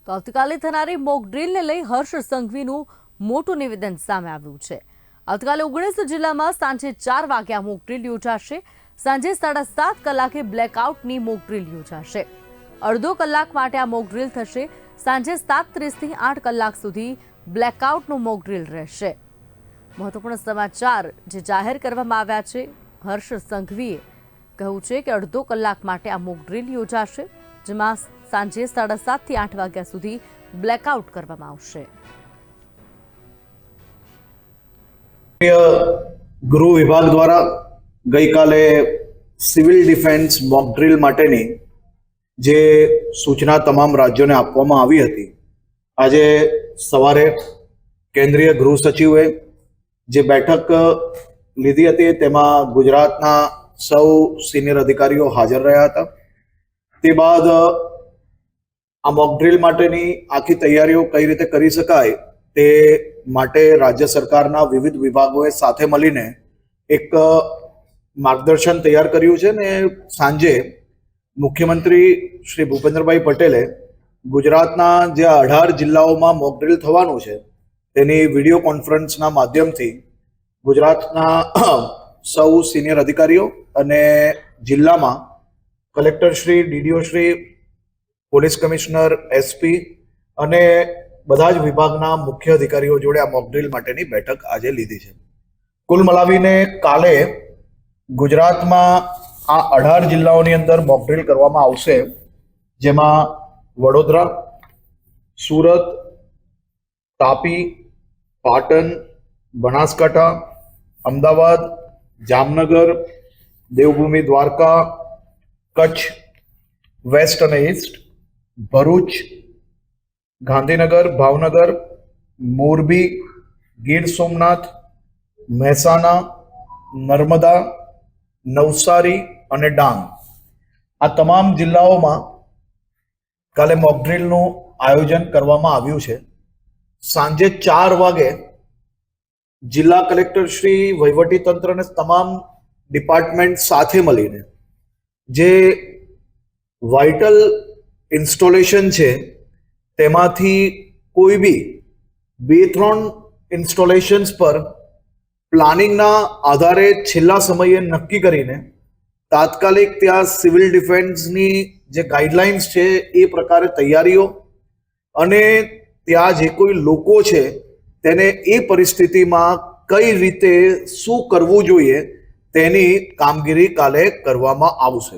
તો આવતીકાલે થનારી મોક ડ્રીલને લઈ હર્ષ સંઘવીનું મોટું નિવેદન સામે આવ્યું છે। આવતીકાલે 19 જિલ્લામાં સાંજે 4 વાગ્યા મોક ડ્રીલ યોજાશે। સાંજે 7:30 કલાકે બ્લેકઆઉટની મોક ડ્રીલ યોજાશે। અડધો કલાક માટે આ મોક ડ્રીલ થશે। સાંજે 7:30 થી 8 કલાક સુધી બ્લેકઆઉટનું મોક ડ્રીલ રહેશે। મહત્વપૂર્ણ સમાચાર જે જાહેર કરવામાં આવ્યા છે, હર્ષ સંઘવીએ કહ્યું છે કે અડધો કલાક માટે આ મોક ડ્રીલ યોજાશે, જેમાં સાંજે 7:30 થી 8 વાગ્યા સુધી બ્લેકઆઉટ કરવામાં આવશે। ગૃહ વિભાગ દ્વારા ગઈકાલે સિવિલ ડિફેન્સ મોક ડ્રીલ માટેની જે સૂચના તમામ રાજ્યોને આપવામાં આવી હતી, આજે સવારે કેન્દ્રીય ગૃહ સચિવે જે બેઠક લીધી હતી તેમાં ગુજરાતના સૌ સિનિયર અધિકારીઓ હાજર રહ્યા હતા। તે બાદ આ મોક ડ્રીલ માટેની આખી તૈયારીઓ કઈ રીતે કરી શકાય તે માટે રાજ્ય સરકારના વિવિધ વિભાગોએ સાથે મળીને એક માર્ગદર્શન તૈયાર કર્યું છે ને સાંજે મુખ્યમંત્રી શ્રી ભૂપેન્દ્રભાઈ પટેલે ગુજરાતના જે 18 જિલ્લાઓમાં મોક ડ્રીલ થવાનું છે તેની વિડીયો કોન્ફરન્સના માધ્યમથી ગુજરાતના સૌ સિનિયર અધિકારીઓ અને જિલ્લામાં collector Shri, DDO Shri, police commissioner, SP અને બધા જ વિભાગના મુખ્ય અધિકારીઓ જોડે આ મોક ડ્રીલ માટેની બેઠક આજે લીધી છે। કુલ મળાવીને કાલે ગુજરાતમાં આ 18 જિલ્લાઓની અંદર મોક ડ્રીલ કરવામાં આવશે, જેમાં વડોદરા, સુરત, તાપી, પાટણ, બનાસકાંઠા, અમદાવાદ, જામનગર, દેવભૂમિ દ્વારકા, કચ્છ વેસ્ટ અને ઈસ્ટ, ભરૂચ, ગાંધીનગર, ભાવનગર, મોરબી, ગીર સોમનાથ, મહેસાણા, નર્મદા, નવસારી અને ડાંગ, આ તમામ જિલ્લાઓમાં કાલે મોક ડ્રીલનું આયોજન કરવામાં આવ્યું છે। સાંજે 4 વાગે જિલ્લા કલેક્ટર શ્રી, વહીવટી તંત્ર અને તમામ ડિપાર્ટમેન્ટ સાથે મળીને જે વાઇટલ ઇન્સ્ટોલેશન છે તેમાંથી કોઈ બી 2-3 ઇન્સ્ટોલેશન્સ પર પ્લાનિંગના આધારે છેલ્લા સમયે નક્કી કરીને તાત્કાલિક ત્યાં સિવિલ ડિફેન્સની જે ગાઈડલાઇન્સ છે એ પ્રકારે તૈયારીઓ અને ત્યાં જે કોઈ લોકો છે તેને એ પરિસ્થિતિમાં કઈ રીતે શું કરવું જોઈએ તેની કામગીરી કાલે કરવામાં આવશે।